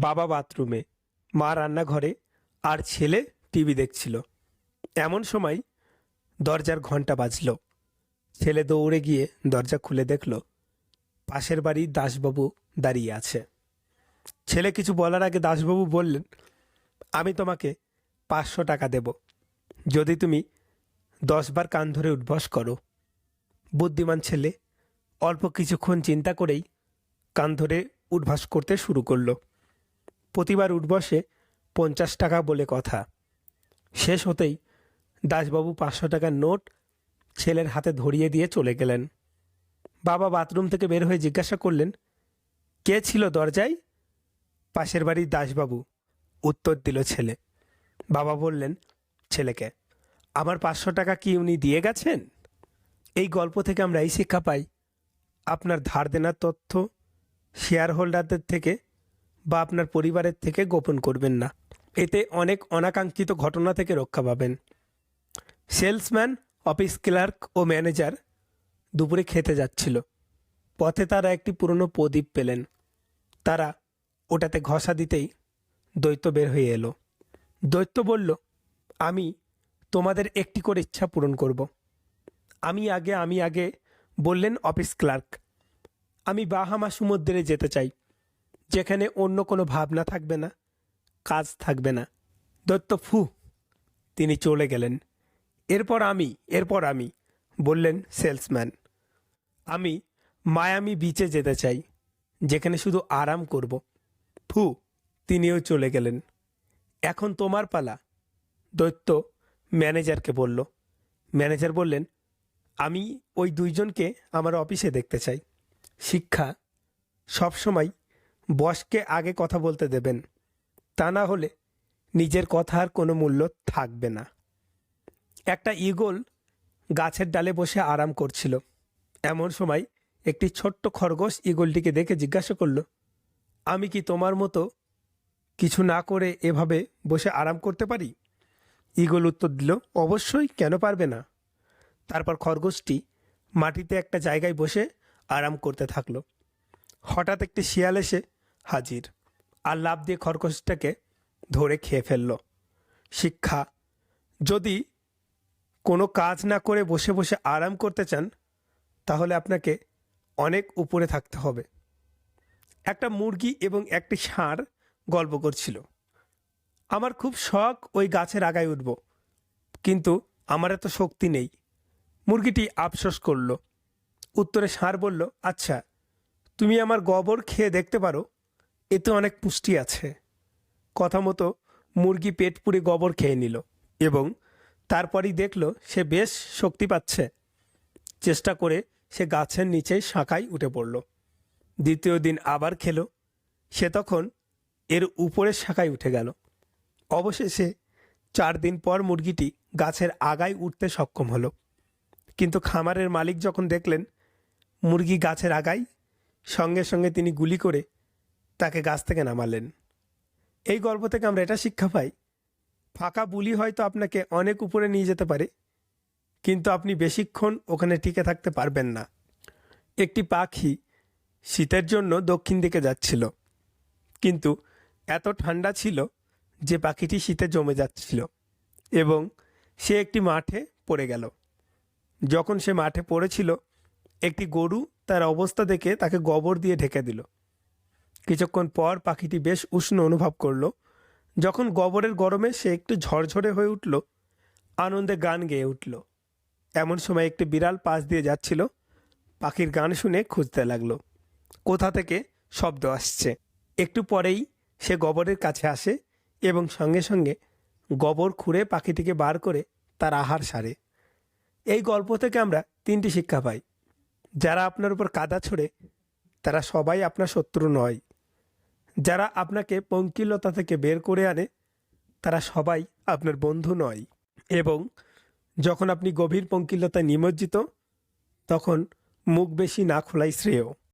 বাবা বাথরুমে, মা রান্নাঘরে, আর ছেলে টিভি দেখছিল। এমন সময় দরজার ঘন্টা বাজল। ছেলে দৌড়ে গিয়ে দরজা খুলে দেখল পাশের বাড়ির দাসবাবু দাঁড়িয়ে আছে। ছেলে কিছু বলার আগে দাসবাবু বললেন, আমি তোমাকে 500 টাকা দেব যদি তুমি 10 বার কান ধরে উঠবস করো। বুদ্ধিমান ছেলে অল্প কিছুক্ষণ চিন্তা করেই কান ধরে উঠবাস করতে শুরু করলো। প্রতিবার উঠবসে 50 টাকা বলে কথা। শেষ হতেই দাসবাবু 500 টাকার নোট ছেলের হাতে ধরিয়ে দিয়ে চলে গেলেন। বাবা বাথরুম থেকে বের হয়ে জিজ্ঞাসা করলেন, কে ছিল দরজায়? পাশের বাড়ির দাসবাবু, উত্তর দিল ছেলে। বাবা বললেন ছেলেকে, আমার 500 টাকা কি উনি দিয়ে গেছেন? এই গল্প থেকে আমরা এই শিক্ষা পাই, আপনার ধার দেনার তথ্য শেয়ার হোল্ডারদের থেকে বা আপনার পরিবারের থেকে গোপন করবেন না। এতে অনেক অনাকাঙ্ক্ষিত ঘটনা থেকে রক্ষা পাবেন। সেলসম্যান, অফিস ক্লার্ক ও ম্যানেজার দুপুরে খেতে যাচ্ছিল। পথে তারা একটি পুরনো প্রদীপ পেলেন। তারা ওটাতে ঘষা দিতেই দৈত্য বের হয়ে এলো। দৈত্য বলল, আমি তোমাদের একটি করে ইচ্ছা পূরণ করব। আমি আগে বললেন অফিস ক্লার্ক। আমি বাহামা সমুদ্রে যেতে চাই, যেখানে অন্য কোনো ভাবনা থাকবে না, কাজ থাকবে না। দৈত্য ফু, তিনি চলে গেলেন। এরপর আমি বললেন সেলসম্যান। আমি মায়ামি বিচে যেতে চাই, যেখানে শুধু আরাম করব। ফু, তিনিও চলে গেলেন। এখন তোমার পালা, দৈত্য ম্যানেজারকে বলল। ম্যানেজার বললেন, আমি ওই দুইজনকে আমার অফিসে দেখতে চাই। শিক্ষা, সবসময় বসকে আগে কথা বলতে দেবেন, তা না হলে নিজের কথার কোনো মূল্য থাকবে না। একটা ঈগল গাছের ডালে বসে আরাম করছিল। এমন সময় একটি ছোট্ট খরগোশ ঈগলটিকে দেখে জিজ্ঞাসা করল, আমি কি তোমার মতো কিছু না করে এভাবে বসে আরাম করতে পারি? ঈগল উত্তর দিল, অবশ্যই, কেন পারবে না। তারপর খরগোশটি মাটিতে একটা জায়গায় বসে আরাম করতে থাকলো। হঠাৎ একটি শিয়াল এসে হাজির আর লাফ দিয়ে খরগোশটাকে ধরে খেয়ে ফেলল। শিক্ষা, যদি কোনো কাজ না করে বসে বসে আরাম করতে চান, তাহলে আপনাকে অনেক উপরে থাকতে হবে। একটা মুরগি এবং একটি ষাঁড় গল্প করছিল। আমার খুব শখ ওই গাছের আগায় উঠব, কিন্তু আমার এত শক্তি নেই। মুরগিটি আফসোস করল। উত্তরে ষাঁড় বলল, আচ্ছা, তুমি আমার গোবর খেয়ে দেখতে পারো, এতে অনেক পুষ্টি আছে। কথা মতো মুরগি পেট পুড়ে গোবর খেয়ে নিল এবং তারপরই দেখল সে বেশ শক্তি পাচ্ছে। চেষ্টা করে সে গাছের নিচে শাখায় উঠে পড়ল। দ্বিতীয় দিন আবার খেলো। সে তখন এর উপরের শাখায় উঠে গেল। অবশেষে 4 দিন পর মুরগিটি গাছের আগায় উঠতে সক্ষম হলো। কিন্তু খামারের মালিক যখন দেখলেন মুরগি গাছের আগায়, সঙ্গে সঙ্গে তিনি গুলি করে তাকে গাছ থেকে নামালেন। এই গল্প থেকে আমরা এটা শিক্ষা পাই, ফাঁকা বুলি হয়তো আপনাকে অনেক উপরে নিয়ে যেতে পারে, কিন্তু আপনি বেশিক্ষণ ওখানে টিকে থাকতে পারবেন না। একটি পাখি শীতের জন্য দক্ষিণ দিকে যাচ্ছিল, কিন্তু এত ঠান্ডা ছিল যে পাখিটি শীতে জমে যাচ্ছিল এবং সে একটি মাঠে পড়ে গেল। যখন সে মাঠে পড়েছিল, একটি গরু তার অবস্থা দেখে তাকে গোবর দিয়ে ঢেকে দিল। কিছুক্ষণ পর পাখিটি বেশ উষ্ণ অনুভব করলো। যখন গোবরের গরমে সে একটু ঝরঝরে হয়ে উঠল, আনন্দে গান গেয়ে উঠল। এমন সময় একটি বিড়াল পাশ দিয়ে যাচ্ছিল। পাখির গান শুনে খুঁজতে লাগলো কোথা থেকে শব্দ আসছে। একটু পরেই সে গোবরের কাছে আসে এবং সঙ্গে সঙ্গে গোবর খুঁড়ে পাখিটিকে বার করে তার আহার সারে। এই গল্প থেকে আমরা 3টি শিক্ষা পাই। যারা আপনার উপর কাদা ছোড়ে তারা সবাই আপনার শত্রু নয়। যারা আপনাকে পঙ্কিলতা থেকে বের করে আনে তারা সবাই আপনার বন্ধু নয়। এবং যখন আপনি গভীর পঙ্কিলতায় নিমজ্জিত, তখন মুখ বেশি না খোলাই শ্রেয়।